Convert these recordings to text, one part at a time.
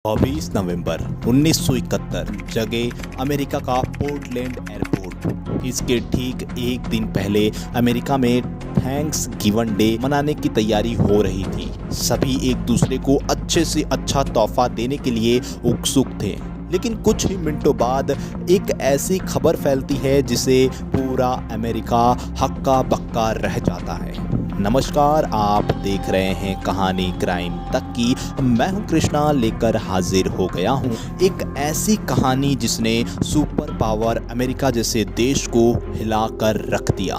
24 नवंबर 1971 जगह अमेरिका का Portland airport. इसके ठीक एक दिन पहले अमेरिका में थैंक्स गिवन डे मनाने की तैयारी हो रही थी। सभी एक दूसरे को अच्छे से अच्छा तोहफा देने के लिए उत्सुक थे, लेकिन कुछ ही मिनटों बाद एक ऐसी खबर फैलती है जिसे पूरा अमेरिका हक्का बक्का रह जाता है। नमस्कार, आप देख रहे हैं कहानी क्राइम तक की। मैं हूं कृष्णा, लेकर हाजिर हो गया हूं एक ऐसी कहानी जिसने सुपर पावर अमेरिका जैसे देश को हिलाकर रख दिया।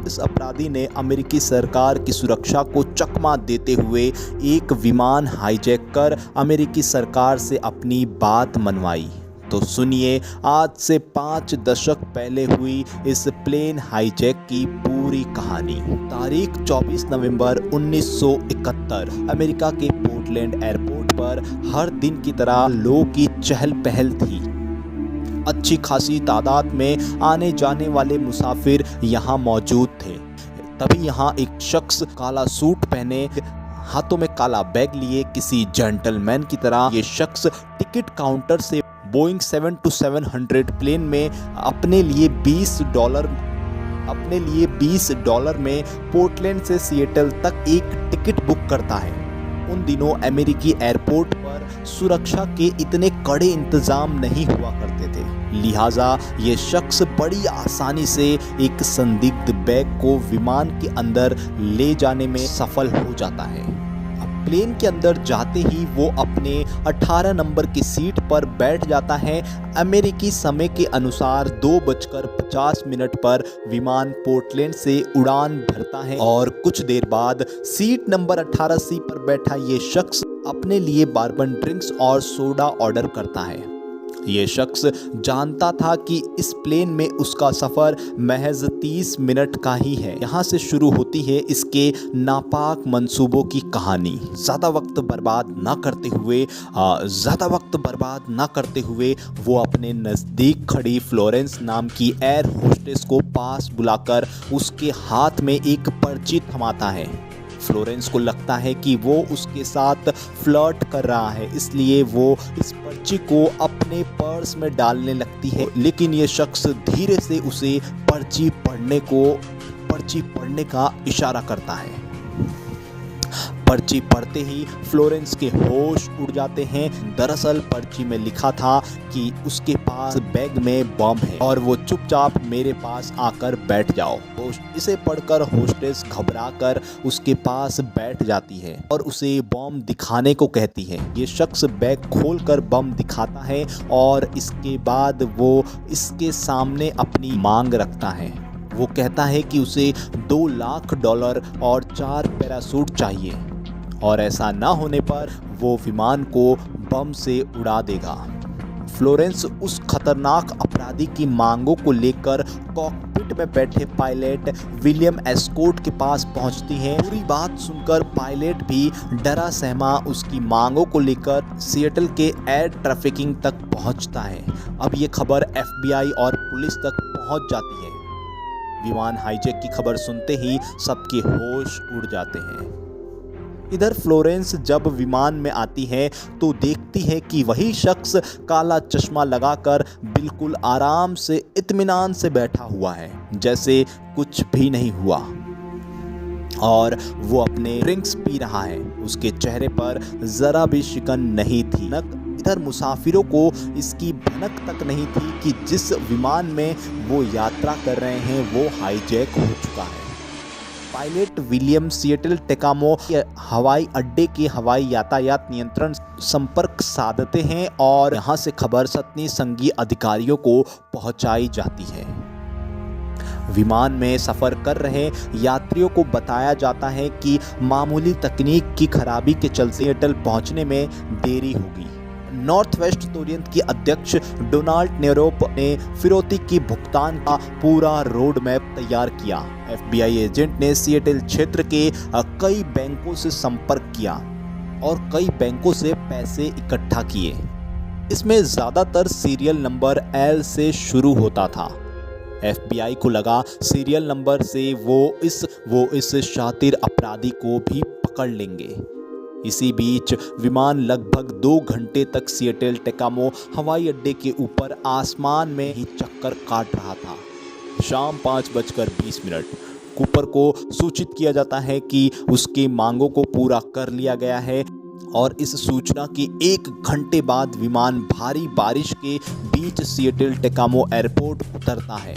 इस अपराधी ने अमेरिकी सरकार की सुरक्षा को चकमा देते हुए एक विमान हाईजैक कर अमेरिकी सरकार से अपनी बात मनवाई। तो सुनिए आज से 5 दशक पहले हुई इस प्लेन हाईजैक की पूरी कहानी। तारीख 24 नवंबर 1971। अमेरिका के पोर्टलैंड एयरपोर्ट पर हर दिन की तरह लोगों की चहल पहल थी। अच्छी खासी तादाद में आने जाने वाले मुसाफिर यहाँ मौजूद थे। तभी यहाँ एक शख्स काला सूट पहने, हाथों में काला बैग लिए किसी जेंटलमैन की तरह ये शख्स टिकट काउंटर से बोइंग 727 प्लेन में अपने लिए $20 में पोर्टलैंड से सिएटल तक एक टिकट बुक करता है। उन दिनों अमेरिकी एयरपोर्ट पर सुरक्षा के इतने कड़े इंतजाम नहीं हुआ करते थे, लिहाजा ये शख्स बड़ी आसानी से एक संदिग्ध बैग को विमान के अंदर ले जाने में सफल हो जाता है। प्लेन के अंदर जाते ही वो अपने 18 नंबर की सीट पर बैठ जाता है। अमेरिकी समय के अनुसार 2:50 पर विमान पोर्टलैंड से उड़ान भरता है और कुछ देर बाद सीट नंबर 18 सी पर बैठा ये शख्स अपने लिए बारबन ड्रिंक्स और सोडा ऑर्डर करता है। ये शख्स जानता था कि इस प्लेन में उसका सफ़र महज 30 मिनट का ही है। यहाँ से शुरू होती है इसके नापाक मंसूबों की कहानी। ज़्यादा वक्त बर्बाद ना करते हुए वो अपने नज़दीक खड़ी फ्लोरेंस नाम की एयर होस्टेस को पास बुलाकर उसके हाथ में एक पर्ची थमाता है। फ्लोरेंस को लगता है कि वो उसके साथ फ्लर्ट कर रहा है, इसलिए वो इस पर्ची को अपने पर्स में डालने लगती है, लेकिन ये शख्स धीरे से उसे पर्ची पढ़ने का इशारा करता है। पर्ची पढ़ते ही फ्लोरेंस के होश उड़ जाते हैं। दरअसल पर्ची में लिखा था कि उसके पास बैग में बम है और वो चुपचाप मेरे पास आकर बैठ जाओ। इसे पढ़कर होस्टेस घबराकर उसके पास बैठ जाती है और उसे बम दिखाने को कहती है। ये शख्स बैग खोलकर बम दिखाता है और इसके बाद वो इसके सामने अपनी मांग रखता है। वो कहता है कि उसे $2 लाख और 4 पैराशूट चाहिए और ऐसा ना होने पर वो विमान को बम से उड़ा देगा। फ्लोरेंस उस खतरनाक अपराधी की मांगों को लेकर कॉकपिट में बैठे पायलट विलियम एस्कोट के पास पहुंचती है। पूरी बात सुनकर पायलट भी डरा सहमा उसकी मांगों को लेकर सिएटल के एयर ट्रैफिकिंग तक पहुंचता है। अब ये खबर FBI और पुलिस तक पहुंच जाती है। विमान हाईजैक की खबर सुनते ही सबके होश उड़ जाते हैं। इधर फ्लोरेंस जब विमान में आती है तो देखती है कि वही शख्स काला चश्मा लगाकर बिल्कुल आराम से इत्मीनान से बैठा हुआ है, जैसे कुछ भी नहीं हुआ, और वो अपने ड्रिंक्स पी रहा है। उसके चेहरे पर जरा भी शिकन नहीं थी। इधर मुसाफिरों को इसकी भनक तक नहीं थी कि जिस विमान में वो यात्रा कर रहे हैं वो हाईजैक हो चुका है। पायलट विलियम सिएटल टेकामो हवाई अड्डे के हवाई यातायात नियंत्रण संपर्क साधते हैं और यहाँ से खबर सतनी संघीय अधिकारियों को पहुंचाई जाती है। विमान में सफ़र कर रहे यात्रियों को बताया जाता है कि मामूली तकनीक की खराबी के चलते सिएटल पहुंचने में देरी होगी। नॉर्थ वेस्ट ओरिएंट के अध्यक्ष डोनाल्ड नेरोप ने फिरौती की भुगतान का पूरा रोड मैप तैयार किया। FBI एजेंट ने सिएटल क्षेत्र के कई बैंकों से संपर्क किया और कई बैंकों से पैसे इकट्ठा किए। इसमें ज़्यादातर सीरियल नंबर L से शुरू होता था। FBI को लगा सीरियल नंबर से वो इस शातिर अपराधी को भी पकड़ लेंगे। इसी बीच विमान लगभग 2 घंटे तक सिएटल टेकामो हवाई अड्डे के ऊपर आसमान में ही चक्कर काट रहा था। शाम 5:20 कूपर को सूचित किया जाता है कि उसकी मांगों को पूरा कर लिया गया है और इस सूचना के 1 घंटे बाद विमान भारी बारिश के बीच सिएटल टेकामो एयरपोर्ट उतरता है।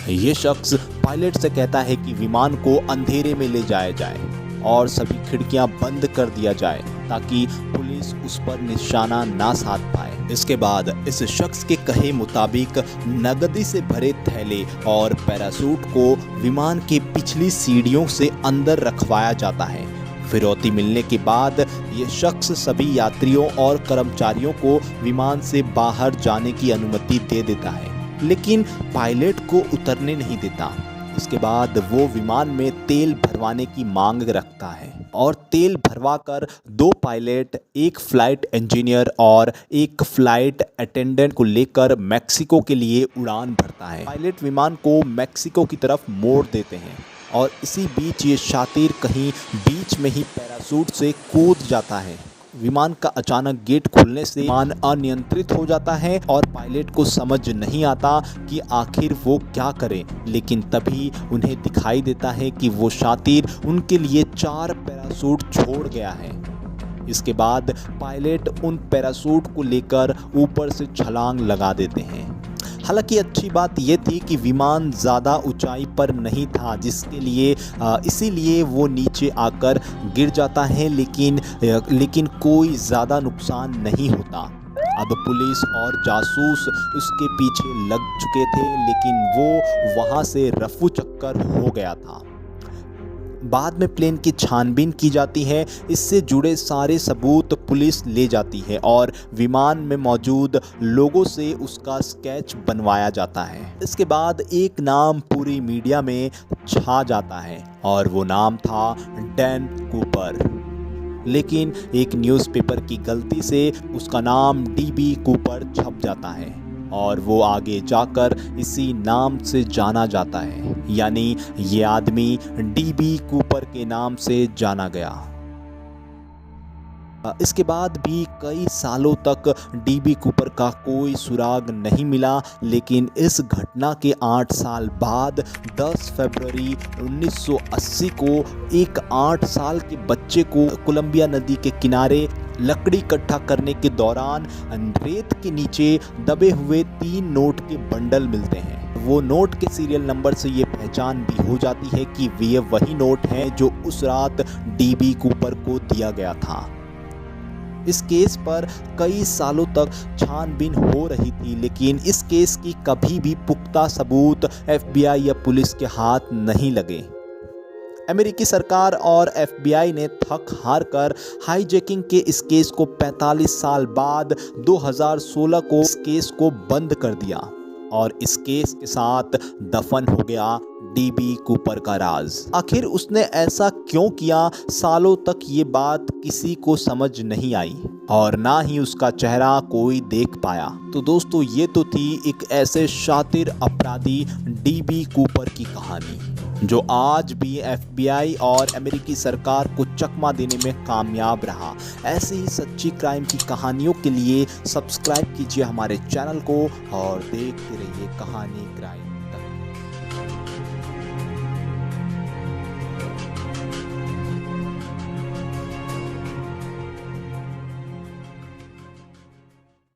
ये शख्स पायलट से कहता है कि विमान को अंधेरे में ले जाया जाए और सभी खिड़कियां बंद कर दिया जाए ताकि पुलिस उस पर निशाना ना साध पाए। इसके बाद इस शख्स के कहे मुताबिक नकदी से भरे थैले और पैराशूट को विमान के पिछली सीढ़ियों से अंदर रखवाया जाता है। फिरौती मिलने के बाद ये शख्स सभी यात्रियों और कर्मचारियों को विमान से बाहर जाने की अनुमति दे देता है, लेकिन पायलट को उतरने नहीं देता। इसके बाद वो विमान में तेल भरवाने की मांग रखता है और तेल भरवाकर 2 पायलट, 1 फ्लाइट इंजीनियर और 1 फ्लाइट अटेंडेंट को लेकर मेक्सिको के लिए उड़ान भरता है। पायलट विमान को मेक्सिको की तरफ मोड़ देते हैं और इसी बीच ये शातिर कहीं बीच में ही पैराशूट से कूद जाता है। विमान का अचानक गेट खुलने से विमान अनियंत्रित हो जाता है और पायलट को समझ नहीं आता कि आखिर वो क्या करे, लेकिन तभी उन्हें दिखाई देता है कि वो शातिर उनके लिए 4 पैराशूट छोड़ गया है। इसके बाद पायलट उन पैराशूट को लेकर ऊपर से छलांग लगा देते हैं। हालांकि अच्छी बात यह थी कि विमान ज़्यादा ऊंचाई पर नहीं था, जिसके लिए इसीलिए वो नीचे आकर गिर जाता है, लेकिन कोई ज़्यादा नुकसान नहीं होता। अब पुलिस और जासूस उसके पीछे लग चुके थे, लेकिन वो वहाँ से रफू चक्कर हो गया था। बाद में प्लेन की छानबीन की जाती है। इससे जुड़े सारे सबूत पुलिस ले जाती है और विमान में मौजूद लोगों से उसका स्केच बनवाया जाता है। इसके बाद एक नाम पूरी मीडिया में छा जाता है और वो नाम था डैन कूपर। लेकिन एक न्यूज़पेपर की गलती से उसका नाम डीबी कूपर छप जाता है और वो आगे जाकर इसी नाम से जाना जाता है, यानी ये आदमी डीबी कूपर के नाम से जाना गया। इसके बाद भी कई सालों तक डीबी कूपर का कोई सुराग नहीं मिला, लेकिन इस घटना के 8 साल बाद 10 फरवरी 1980 को एक 8 साल के बच्चे को कोलंबिया नदी के किनारे लकड़ी इकट्ठा करने के दौरान रेत के नीचे दबे हुए 3 नोट के बंडल मिलते हैं। वो नोट के सीरियल नंबर से ये पहचान भी हो जाती है कि वे वही नोट हैं जो उस रात डीबी कूपर को दिया गया था। इस केस पर कई सालों तक छानबीन हो रही थी, लेकिन इस केस की कभी भी पुख्ता सबूत FBI या पुलिस के हाथ नहीं लगे। अमेरिकी सरकार और FBI ने थक हार कर हाईजैकिंग के इस केस को 45 साल बाद 2016 को इस केस को बंद कर दिया और इस केस के साथ दफन हो गया डीबी कूपर का राज। आखिर उसने ऐसा क्यों किया, सालों तक ये बात किसी को समझ नहीं आई और ना ही उसका चेहरा कोई देख पाया। तो दोस्तों, ये तो थी एक ऐसे शातिर अपराधी डीबी कूपर की कहानी जो आज भी FBI और अमेरिकी सरकार को चकमा देने में कामयाब रहा। ऐसे ही सच्ची क्राइम की कहानियों के लिए सब्सक्राइब कीजिए हमारे चैनल को और देखते रहिए कहानी क्राइम।